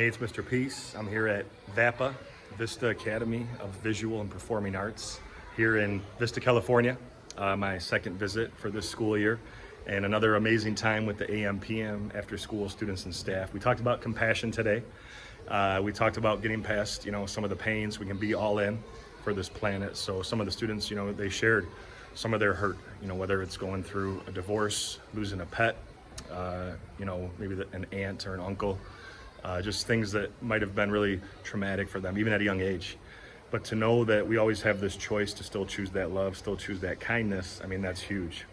Hey, it's Mr. Peace. I'm here at VAPA, Vista Academy of Visual and Performing Arts, here in Vista, California. My second visit for this school year, and another amazing time with the AM/PM after school students and staff. We talked about compassion today. We talked about getting past, some of the pains. We can be all in for this planet. So some of the students, they shared some of their hurt, whether it's going through a divorce, losing a pet, maybe an aunt or an uncle. Just things that might have been really traumatic for them, even at a young age. But to know that we always have this choice to still choose that love, still choose that kindness, I mean, that's huge.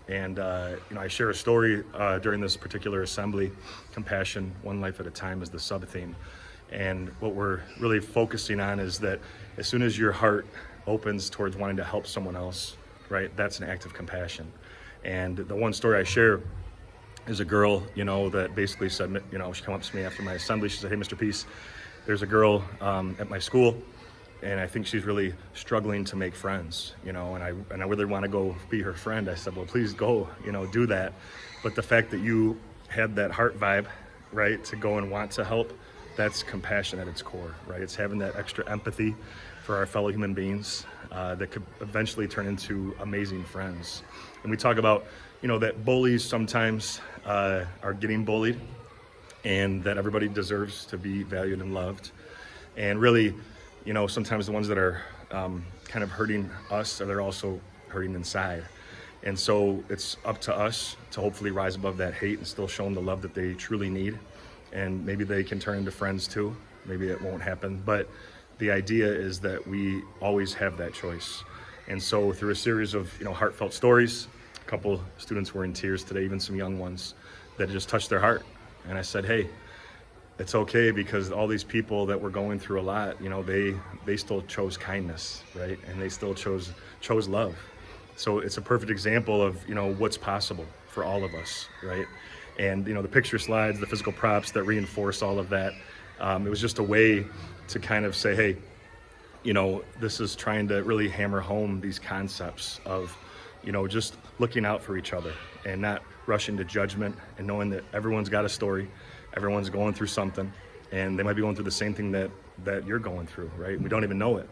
And, I share a story during this particular assembly. Compassion, one life at a time is the sub-theme. And what we're really focusing on is that as soon as your heart opens towards wanting to help someone else, right, that's an act of compassion. And the one story I share is a girl, that basically said, she came up to me after my assembly. She said, "Hey, Mr. Peace, there's a girl at my school, and I think she's really struggling to make friends, and I really want to go be her friend." I said, "Well, please go, do that. But the fact that you had that heart vibe, right, to go and want to help, that's compassion at its core, right? It's having that extra empathy for our fellow human beings that could eventually turn into amazing friends." And we talk about, that bullies sometimes are getting bullied, and that everybody deserves to be valued and loved. And really, sometimes the ones that are kind of hurting us, they're also hurting inside. And so it's up to us to hopefully rise above that hate and still show them the love that they truly need. And maybe they can turn into friends too. Maybe it won't happen. But the idea is that we always have that choice. And so through a series of, heartfelt stories, a couple students were in tears today, even some young ones, that just touched their heart. And I said, hey, it's okay, because all these people that were going through a lot, they still chose kindness, right? And they still chose love. So it's a perfect example of, what's possible for all of us, right? And, the picture slides, the physical props that reinforce all of that. It was just a way to kind of say, hey, this is trying to really hammer home these concepts of, just looking out for each other and not rushing to judgment, and knowing that everyone's got a story, everyone's going through something, and they might be going through the same thing that you're going through, right? We don't even know it.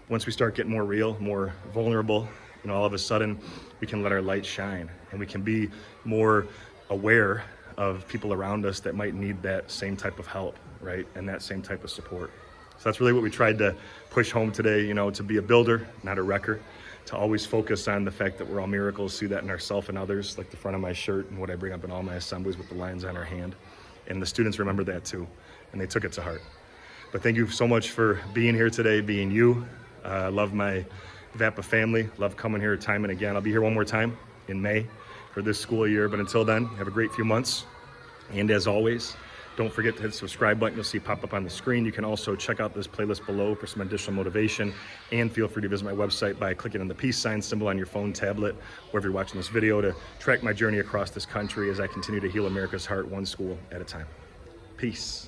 Once we start getting more real, more vulnerable, all of a sudden we can let our light shine, and we can be more aware of people around us that might need that same type of help, right? And that same type of support. So that's really what we tried to push home today, to be a builder, not a wrecker, to always focus on the fact that we're all miracles, see that in ourselves and others, like the front of my shirt and what I bring up in all my assemblies with the lions on our hand. And the students remember that too, and they took it to heart. But thank you so much for being here today, being you. I love my VAPA family, love coming here time and again. I'll be here one more time in May for this school year, but until then, have a great few months. And as always, don't forget to hit the subscribe button. You'll see pop up on the screen. You can also check out this playlist below for some additional motivation, and feel free to visit my website by clicking on the peace sign symbol on your phone, tablet, wherever you're watching this video, to track my journey across this country as I continue to heal America's heart one school at a time. Peace.